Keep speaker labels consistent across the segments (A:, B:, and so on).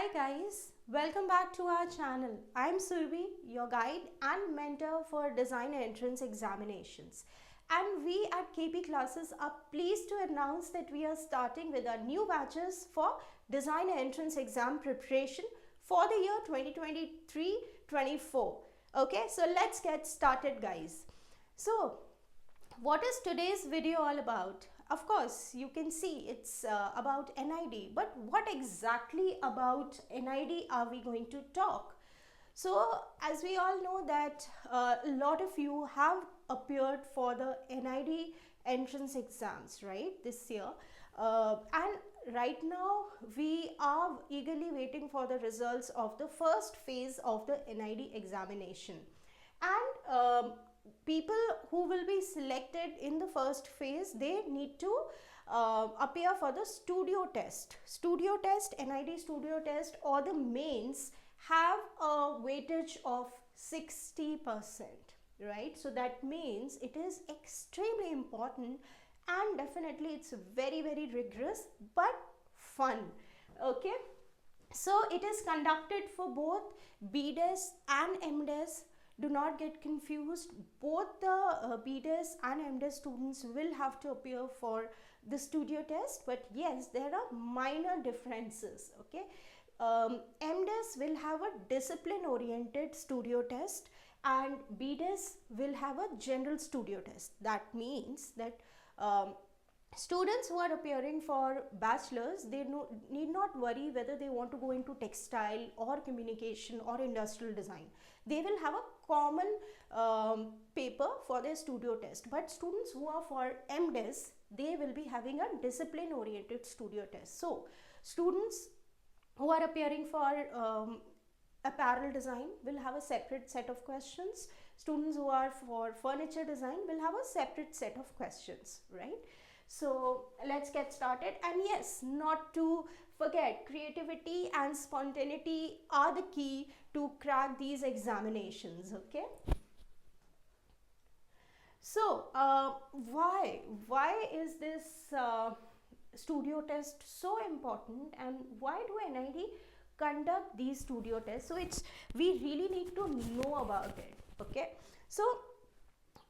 A: Hi guys, welcome back to our channel. I'm Surbi, your guide and mentor for design entrance examinations. And we at KP Classes are pleased to announce that we are starting with our new batches for design entrance exam preparation for the year 2023-24. Okay, so let's get started guys. So, what is today's video all about? Of course, you can see it's about NID, but what exactly about NID are we going to talk? So, as we all know that a lot of you have appeared for the NID entrance exams, right, this year. And right now, we are eagerly waiting for the results of the first phase of the NID examination. And people who will be selected in the first phase, they need to appear for the studio test. NID studio test or the mains have a weightage of 60%, right? So that means it is extremely important and definitely it's very rigorous but fun. Okay, so it is conducted for both BDES and MDES. Do not get confused. Both the BDES and MDES students will have to appear for the studio test, but yes, there are minor differences. Okay, MDES will have a discipline-oriented studio test, and BDES will have a general studio test. That means that students who are appearing for bachelors, they need not worry whether they want to go into textile or communication or industrial design. They will have a common paper for their studio test. But students who are for MDES, they will be having a discipline oriented studio test. So students who are appearing for apparel design will have a separate set of questions. Students who are for furniture design will have a separate set of questions, right? So let's get started. And yes, not to forget, creativity and spontaneity are the key to crack these examinations. Okay, so why is this studio test so important, and why do NID conduct these studio tests? So it's, we really need to know about it. Okay, so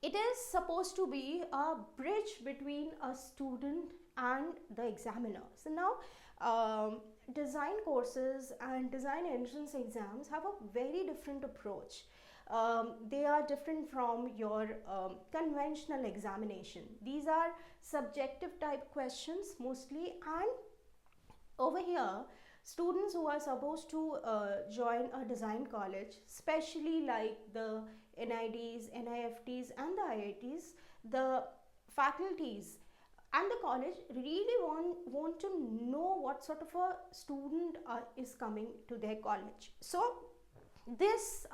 A: it is supposed to be a bridge between a student and the examiner. So now design courses and design entrance exams have a very different approach. They are different from your conventional examination. These are subjective type questions mostly, and over here students who are supposed to join a design college, especially like the NIDs, NIFTs and the IITs, the faculties and the college really want to know what sort of a student is coming to their college. So this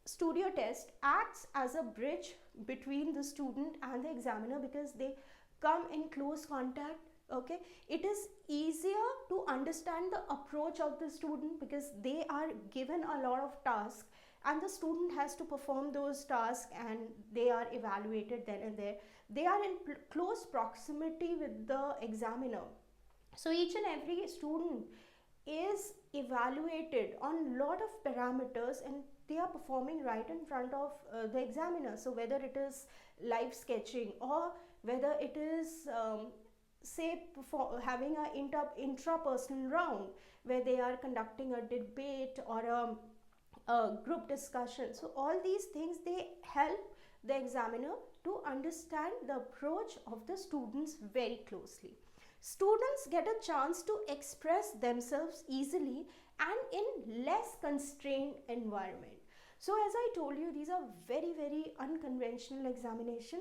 A: studio test acts as a bridge between the student and the examiner, because they come in close contact. Okay, it is easier to understand the approach of the student because they are given a lot of tasks and the student has to perform those tasks and they are evaluated then and there. They are in close proximity with the examiner. So each and every student is evaluated on lot of parameters and they are performing right in front of the examiner. So whether it is live sketching or whether it is say having a intrapersonal round where they are conducting a debate or a group discussion. So all these things, they help the examiner to understand the approach of the students very closely. Students get a chance to express themselves easily and in less constrained environment. So as I told you, these are very unconventional examination.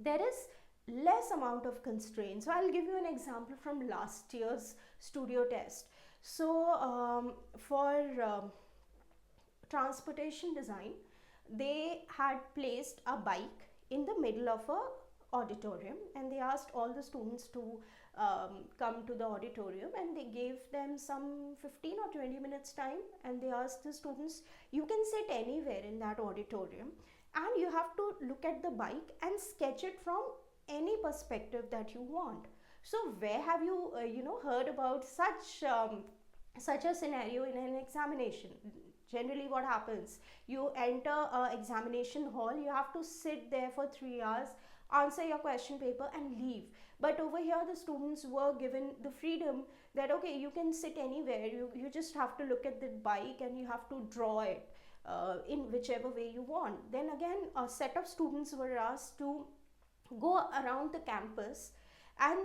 A: There is less amount of constraints. So I'll give you an example from last year's studio test. So for transportation design, they had placed a bike in the middle of a auditorium and they asked all the students to come to the auditorium, and they gave them some 15 or 20 minutes time, and they asked the students, you can sit anywhere in that auditorium and you have to look at the bike and sketch it from any perspective that you want. So where have you heard about such such a scenario in an examination. Generally what happens, you enter a examination hall, you have to sit there for 3 hours, answer your question paper and leave. But over here the students were given the freedom that okay, you can sit anywhere, you just have to look at the bike and you have to draw it in whichever way you want. Then again, a set of students were asked to go around the campus, and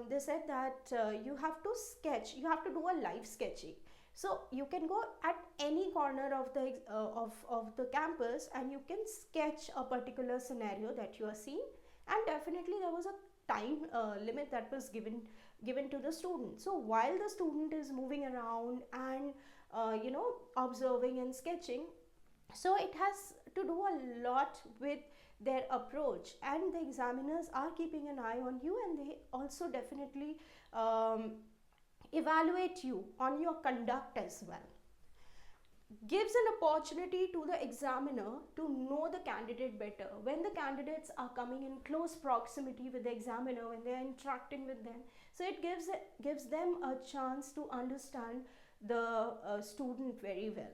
A: they said that you have to sketch, you have to do a live sketching. So you can go at any corner of the campus and you can sketch a particular scenario that you are seeing, and definitely there was a time limit that was given to the student. So while the student is moving around and observing and sketching, so it has to do a lot with their approach, and the examiners are keeping an eye on you, and they also definitely evaluate you on your conduct as well. Gives an opportunity to the examiner to know the candidate better. When the candidates are coming in close proximity with the examiner, when they are interacting with them, so it gives them a chance to understand the student very well.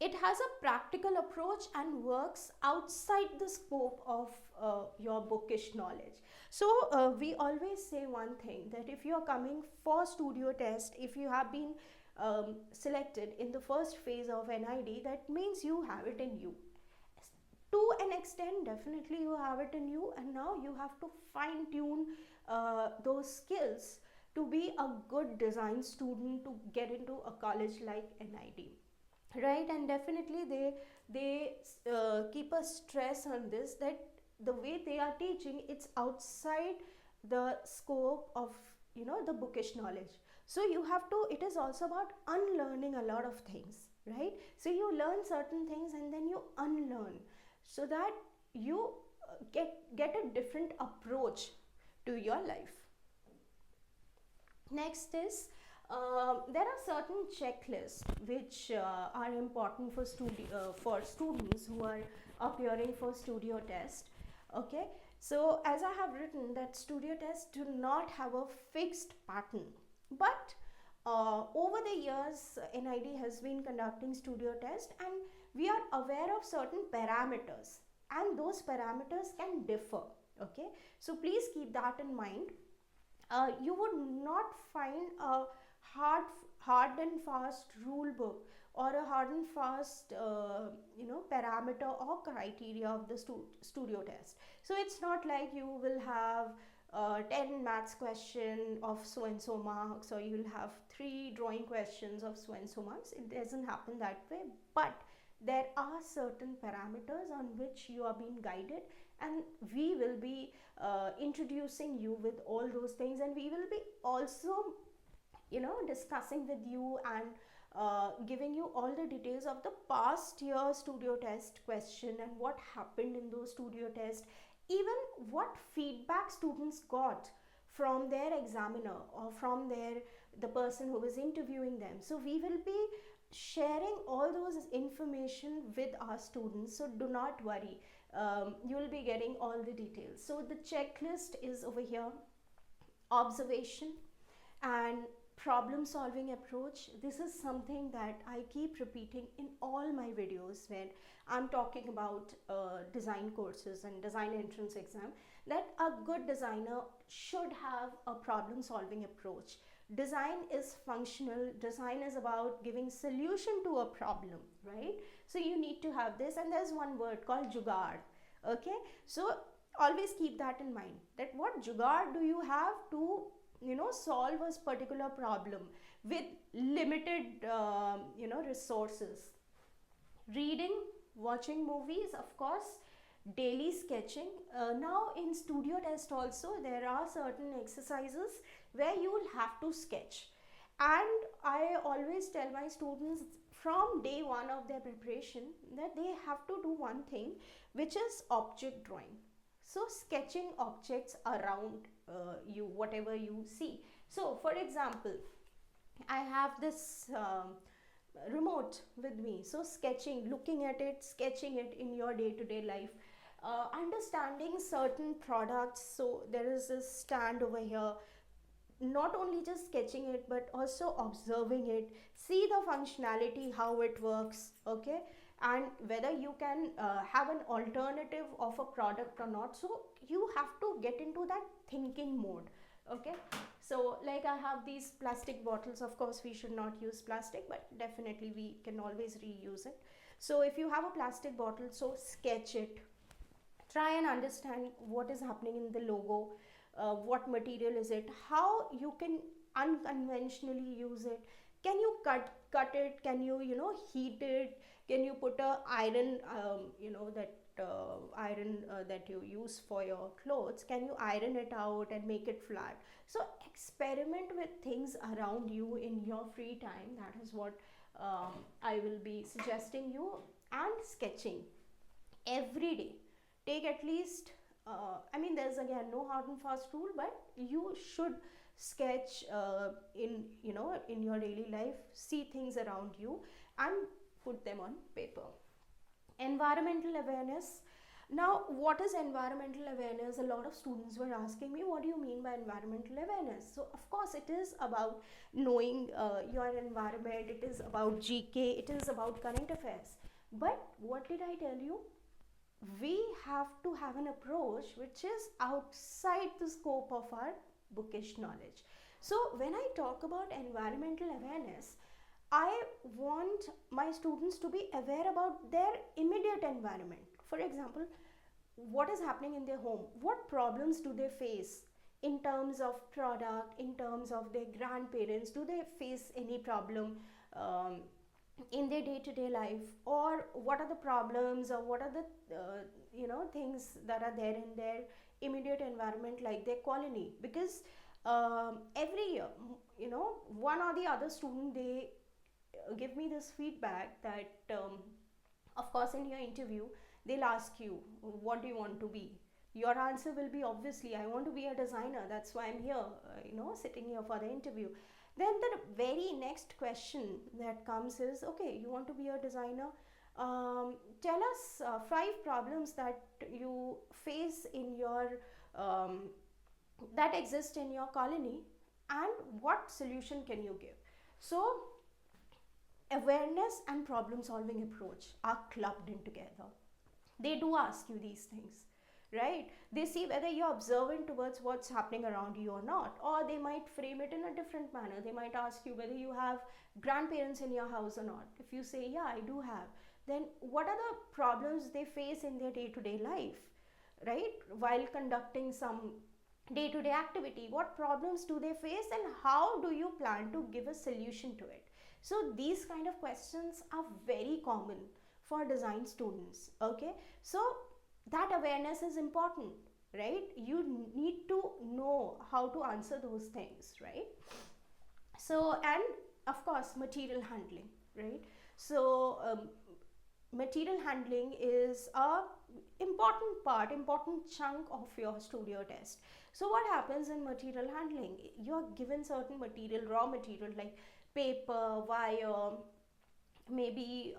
A: It has a practical approach and works outside the scope of your bookish knowledge. So we always say one thing, that if you are coming for studio test, if you have been selected in the first phase of NID, that means you have it in you. To an extent, definitely you have it in you, and now you have to fine tune those skills to be a good design student to get into a college like NID. Right, and definitely they keep a stress on this, that the way they are teaching, it's outside the scope of the bookish knowledge. So you have to, it is also about unlearning a lot of things, right? So you learn certain things and then you unlearn, so that you get a different approach to your life. Next is there are certain checklists which are important for students who are appearing for studio test. Okay, so as I have written, that studio tests do not have a fixed pattern, but over the years NID has been conducting studio test, and we are aware of certain parameters, and those parameters can differ. Okay, so please keep that in mind. You would not find a hard and fast rule book or a hard and fast parameter or criteria of the studio test. So it's not like you will have 10 maths question of so and so marks, or you will have 3 drawing questions of so and so marks. It doesn't happen that way, but there are certain parameters on which you are being guided, and we will be introducing you with all those things, and we will be also discussing with you and giving you all the details of the past year studio test question and what happened in those studio tests, even what feedback students got from their examiner or from the person who was interviewing them. So we will be sharing all those information with our students, so do not worry, you will be getting all the details. So the checklist is over here: observation and problem solving approach. This is something that I keep repeating in all my videos when I'm talking about design courses and design entrance exam, that a good designer should have a problem solving approach. Design is functional, design is about giving solution to a problem, right? So you need to have this, and there's one word called jugaad. Okay, so always keep that in mind, that what jugaad do you have to solve a particular problem with limited resources. Reading, watching movies, of course, daily sketching. Now in studio test also there are certain exercises where you will have to sketch, and I always tell my students from day one of their preparation that they have to do one thing, which is object drawing. So sketching objects around you, whatever you see. So for example, I have this remote with me, so sketching, looking at it, sketching it in your day-to-day life, understanding certain products. So there is this stand over here, not only just sketching it but also observing it, see the functionality, how it works, okay, and whether you can have an alternative of a product or not. So you have to get into that thinking mode, okay. So like I have these plastic bottles, of course we should not use plastic, but definitely we can always reuse it. So if you have a plastic bottle, so sketch it, try and understand what is happening in the logo, what material is it, how you can unconventionally use it, can you cut it, can you heat it, can you put a iron, that iron that you use for your clothes, can you iron it out and make it flat. So experiment with things around you in your free time. That is what I will be suggesting you. And sketching every day, take at least I mean, there's again no hard and fast rule, but you should sketch in in your daily life, see things around you and put them on paper. Environmental awareness. Now, what is environmental awareness? A lot of students were asking me, what do you mean by environmental awareness? So of course it is about knowing your environment, it is about GK, it is about current affairs. But what did I tell you? We have to have an approach which is outside the scope of our bookish knowledge. So when I talk about environmental awareness, I want my students to be aware about their immediate environment. For example, what is happening in their home, what problems do they face in terms of product, in terms of their grandparents, do they face any problem in their day-to-day life, or what are the problems, or what are the things that are there in their immediate environment, like their colony. Because every year, one or the other student, they give me this feedback that of course in your interview they'll ask you, what do you want to be? Your answer will be, obviously I want to be a designer, that's why I'm here, sitting here for the interview. Then the very next question that comes is, okay, you want to be a designer, tell us 5 problems that you face in your that exist in your colony, and what solution can you give? So awareness and problem solving approach are clubbed in together. They do ask you these things, right? They see whether you're observant towards what's happening around you or not, or they might frame it in a different manner. They might ask you whether you have grandparents in your house or not. If you say, yeah, I do have, then what are the problems they face in their day-to-day life, right? While conducting some day-to-day activity, what problems do they face, and how do you plan to give a solution to it? So these kind of questions are very common for design students, okay. So that awareness is important, right? You need to know how to answer those things, right? So, and of course material handling, right? So material handling is a important chunk of your studio test. So what happens in material handling? You're given certain material, raw material, like paper, wire, maybe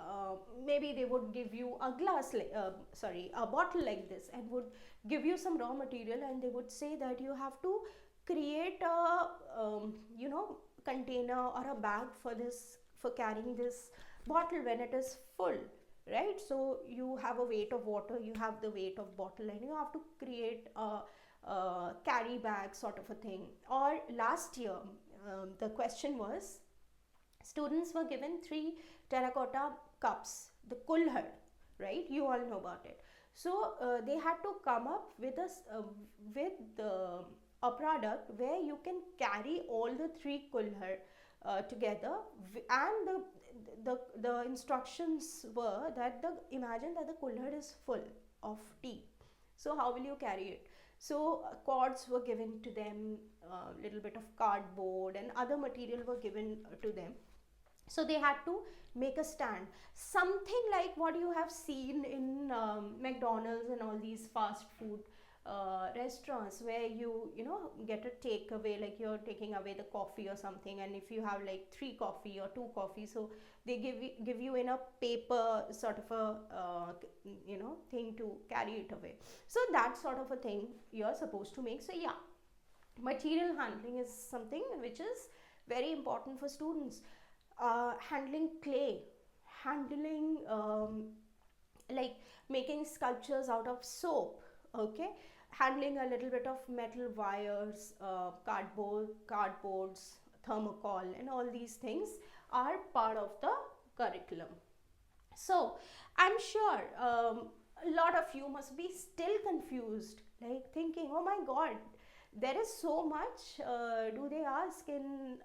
A: they would give you a a bottle like this, and would give you some raw material, and they would say that you have to create a container or a bag for this, for carrying this bottle when it is full, right? So you have a weight of water, you have the weight of bottle, and you have to create a carry bag sort of a thing. Or last year the question was, students were given 3 terracotta cups, the kulhar, right? You all know about it. So they had to come up with a product where you can carry all the 3 kulhar together, and the instructions were that imagine that the kulhar is full of tea. So how will you carry it? So cords were given to them, a little bit of cardboard and other material were given to them. So they had to make a stand, something like what you have seen in McDonald's and all these fast food restaurants, where you get a takeaway, like you're taking away the coffee or something, and if you have like 3 coffee or 2 coffee, so they give you in a paper sort of a thing to carry it away. So that sort of a thing you're supposed to make. So yeah, Material handling is something which is very important for students. Handling clay, handling like making sculptures out of soap, okay, handling a little bit of metal wires, cardboards, thermocol, and all these things are part of the curriculum. So I'm sure a lot of you must be still confused, like thinking, oh my god, there is so much do they ask in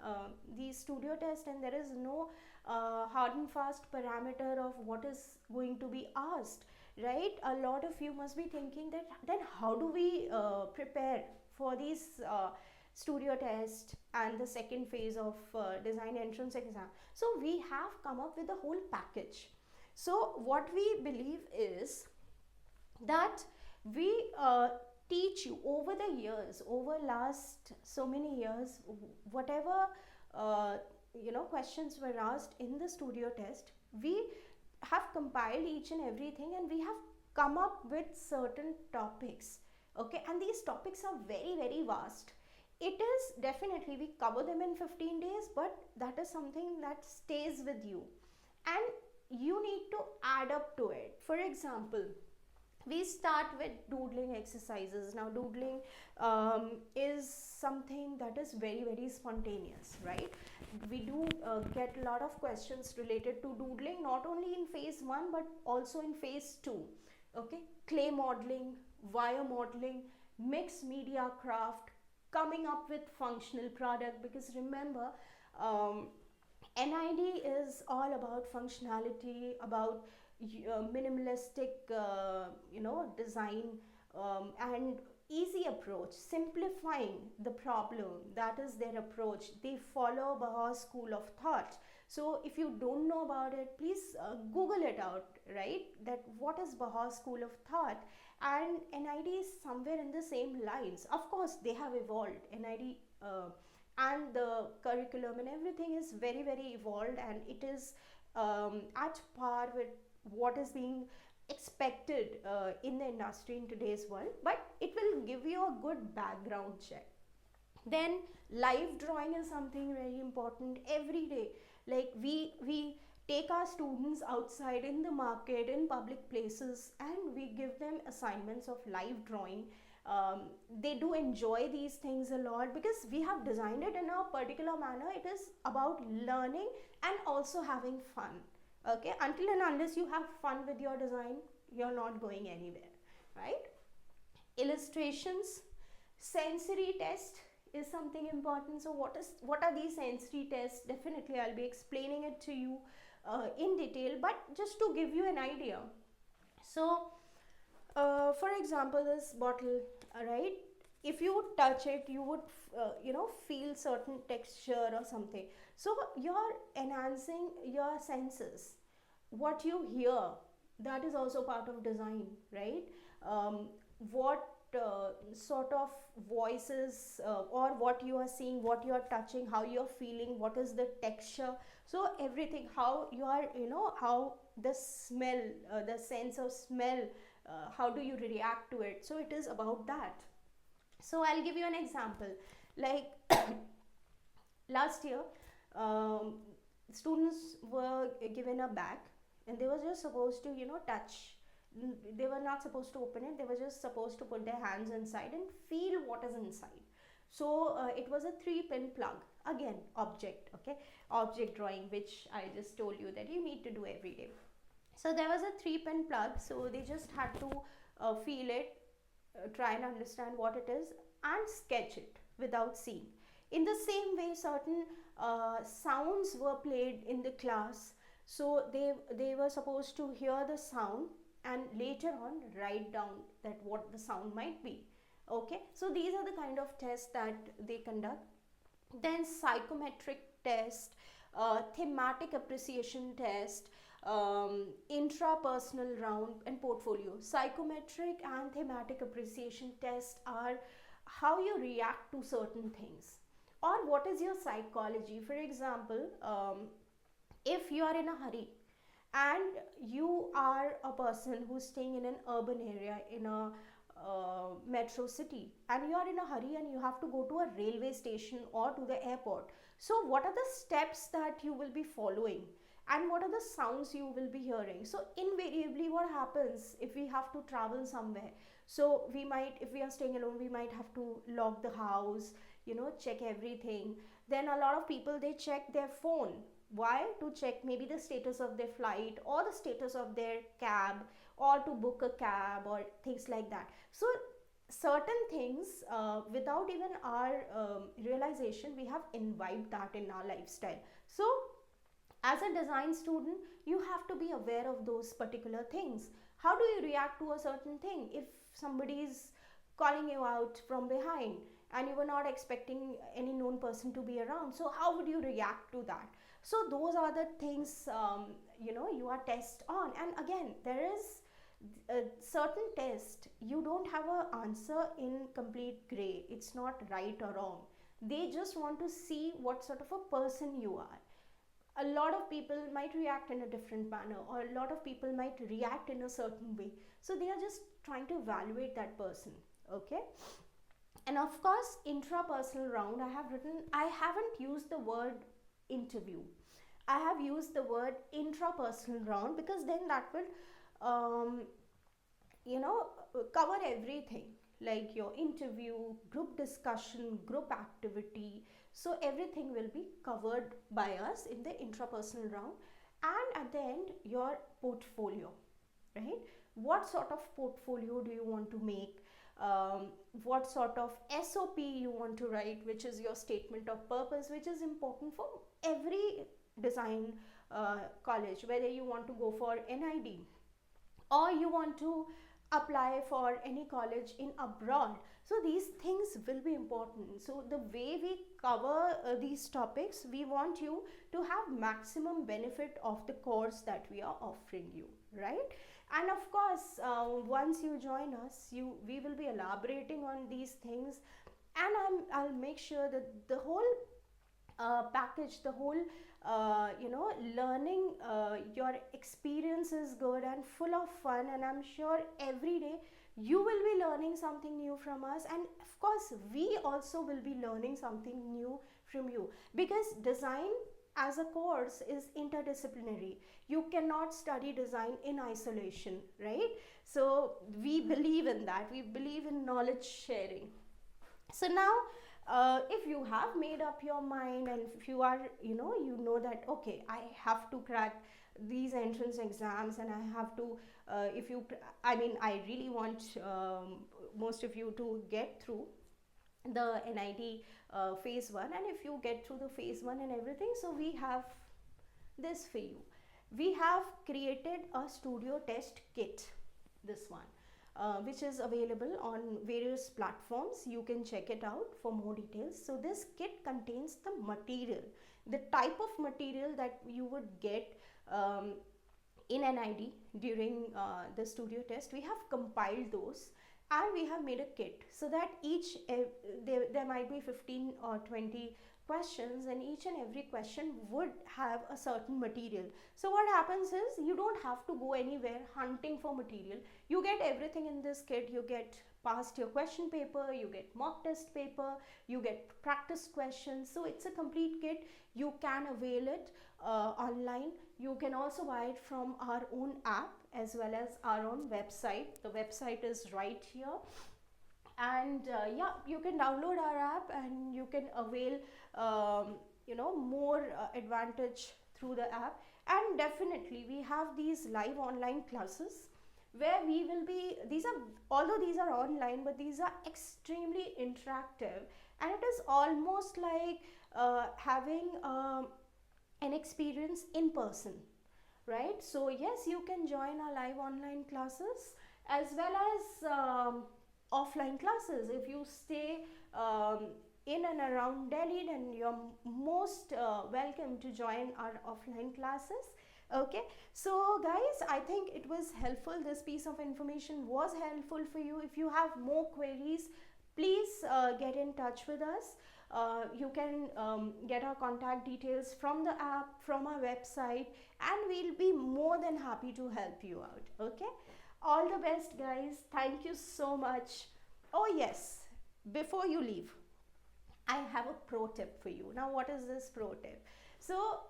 A: the studio test, and there is no hard and fast parameter of what is going to be asked, right? A lot of you must be thinking that then how do we prepare for these studio test and the second phase of design entrance exam. So we have come up with a whole package. So what we believe is that we teach you over the years, over last so many years, whatever questions were asked in the studio test, we have compiled each and everything, and we have come up with certain topics, okay, and these topics are very very vast. It is definitely, we cover them in 15 days, but that is something that stays with you, and you need to add up to it. For example, we start with doodling exercises. Now doodling is something that is very very spontaneous, right? We do get a lot of questions related to doodling, not only in phase 1 but also in phase 2, okay. Clay modeling, wire modeling, mixed media craft, coming up with functional product, because remember, NID is all about functionality, about minimalistic design, and easy approach, simplifying the problem. That is their approach. They follow Baha'u's school of thought. So if you don't know about it, please Google it out, right? That what is Baha'u's school of thought, and NID is somewhere in the same lines. Of course, they have evolved. NID and the curriculum and everything is very very evolved, and it is at par with what is being expected in the industry in today's world, but it will give you a good background check. Then live drawing is something very important every day. Like we take our students outside in the market, in public places, and we give them assignments of live drawing. They do enjoy these things a lot because we have designed it in a particular manner. It is about learning and also having fun, okay. Until and unless you have fun with your design, you're not going anywhere, right? Illustrations, sensory test is something important. So what are these sensory tests? Definitely I'll be explaining it to you in detail, but just to give you an idea. So for example, this bottle, right, if you would touch it, you would feel certain texture or something. So you're enhancing your senses. What you hear, that is also part of design, right? What sort of voices, or what you are seeing, what you are touching, how you are feeling, what is the texture. So everything, how you are, how the smell, the sense of smell, how do you react to it. So it is about that. So I'll give you an example. Like last year, students were given a bag, and they were just supposed to touch. They were not supposed to open it. They were just supposed to put their hands inside and feel what is inside. So it was a 3-pin plug. Again, object, okay, object drawing, which I just told you that you need to do every day. So there was a 3-pin plug, so they just had to feel it, try and understand what it is, and sketch it without seeing. In the same way, certain sounds were played in the class, so they were supposed to hear the sound and later on write down that what the sound might be, okay. So these are the kind of tests that they conduct. Then psychometric test, thematic appreciation test, intrapersonal round, and portfolio. Psychometric and thematic appreciation tests are how you react to certain things, or what is your psychology. For example, if you are in a hurry and you are a person who's staying in an urban area, in a metro city and you are in a hurry and you have to go to a railway station or to the airport. So what are the steps that you will be following and what are the sounds you will be hearing? So invariably what happens if we have to travel somewhere, so we might, if we are staying alone, we might have to lock the house, you know, check everything. Then a lot of people, they check their phone. Why? To check maybe the status of their flight or the status of their cab, or to book a cab or things like that. So certain things, without even our realization, we have imbibed that in our lifestyle. So as a design student, you have to be aware of those particular things. How do you react to a certain thing? If somebody is calling you out from behind and you were not expecting any known person to be around, so how would you react to that? So those are the things, you know, you are test on. And again, there is a certain test, you don't have an answer in complete gray, it's not right or wrong. They just want to see what sort of a person you are. A lot of people might react in a different manner, or a lot of people might react in a certain way, so they are just trying to evaluate that person. Okay. And of course, intrapersonal round, I haven't used the word interview, I have used the word intrapersonal round, because then that will you know, cover everything, like your interview, group discussion, group activity. So everything will be covered by us in the intrapersonal round. And at the end, your portfolio, right? What sort of portfolio do you want to make? What sort of SOP you want to write, which is your statement of purpose, which is important for every design college, whether you want to go for NID or you want to apply for any college in abroad. So these things will be important. So the way we cover these topics, we want you to have maximum benefit of the course that we are offering you, right? And of course, once you join us, we will be elaborating on these things, and I'll make sure that the whole package, the whole you know, learning, your experience is good and full of fun, and I'm sure every day you will be learning something new from us, and of course we also will be learning something new from you, because design as a course is interdisciplinary. You cannot study design in isolation, right? So we believe in that, we believe in knowledge sharing. So now if you have made up your mind, and if you are, you know that okay, I have to crack these entrance exams, and I have to I really want most of you to get through the NID phase 1, and if you get through the phase 1 and everything, so we have this for you. We have created a studio test kit, this one, which is available on various platforms. You can check it out for more details. So this kit contains the material, the type of material that you would get in NID during the studio test. We have compiled those and we have made a kit, so that each there might be 15 or 20 questions, and each and every question would have a certain material. So what happens is, you don't have to go anywhere hunting for material. You get everything in this kit. You get past your question paper, you get mock test paper, you get practice questions. So it's a complete kit. You can avail it online. You can also buy it from our own app as well as our own website. The website is right here. And yeah, you can download our app and you can avail you know, more advantage through the app. And definitely we have these live online classes where we will be, although these are online, but these are extremely interactive, and it is almost like having an experience in person, right? So yes, you can join our live online classes as well as offline classes. If you stay in and around Delhi, then you're most welcome to join our offline classes. Okay, so guys, I think it was helpful. This piece of information was helpful for you. If you have more queries, please get in touch with us. You can get our contact details from the app, from our website, and we'll be more than happy to help you out. Okay. All the best, guys. Thank you so much. Oh yes, before you leave, I have a pro tip for you. Now, what is this pro tip? So,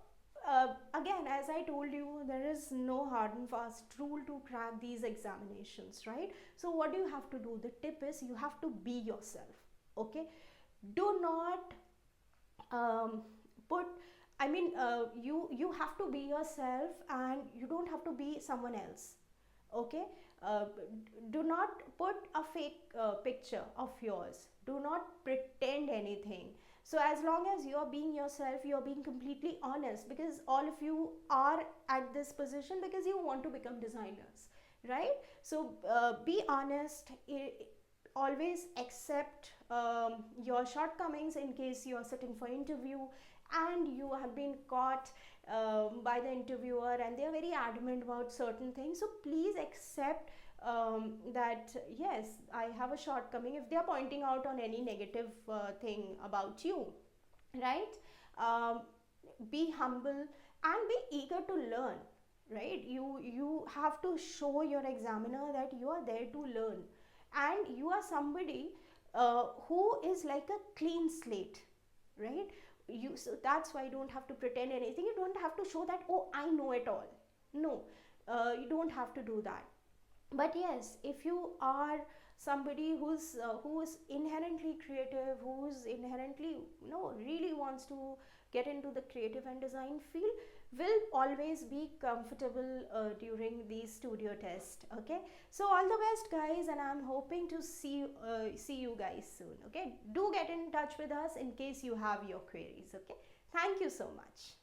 A: again, as I told you, there is no hard and fast rule to crack these examinations, right? So, what do you have to do? The tip is you have to be yourself, okay? Do not put, I mean, you have to be yourself, and you don't have to be someone else, okay? uh, do not put a fake picture of yours. Do not pretend anything. So as long as you're being yourself, you're being completely honest, because all of you are at this position because you want to become designers, right? So be honest. Always accept your shortcomings in case you are sitting for interview and you have been caught by the interviewer and they are very adamant about certain things. So please accept that yes, I have a shortcoming if they are pointing out on any negative thing about you, right? um, be humble and be eager to learn, right? You have to show your examiner that you are there to learn, and you are somebody who is like a clean slate, right? You, so that's why you don't have to pretend anything. You don't have to show that, oh, I know it all. No, you don't have to do that. But yes, if you are somebody who's inherently creative, who's inherently, you know, really wants to get into the creative and design field, will always be comfortable during the studio test. Okay, so all the best, guys, and I'm hoping to see you guys soon. Okay, do get in touch with us in case you have your queries. Okay, thank you so much.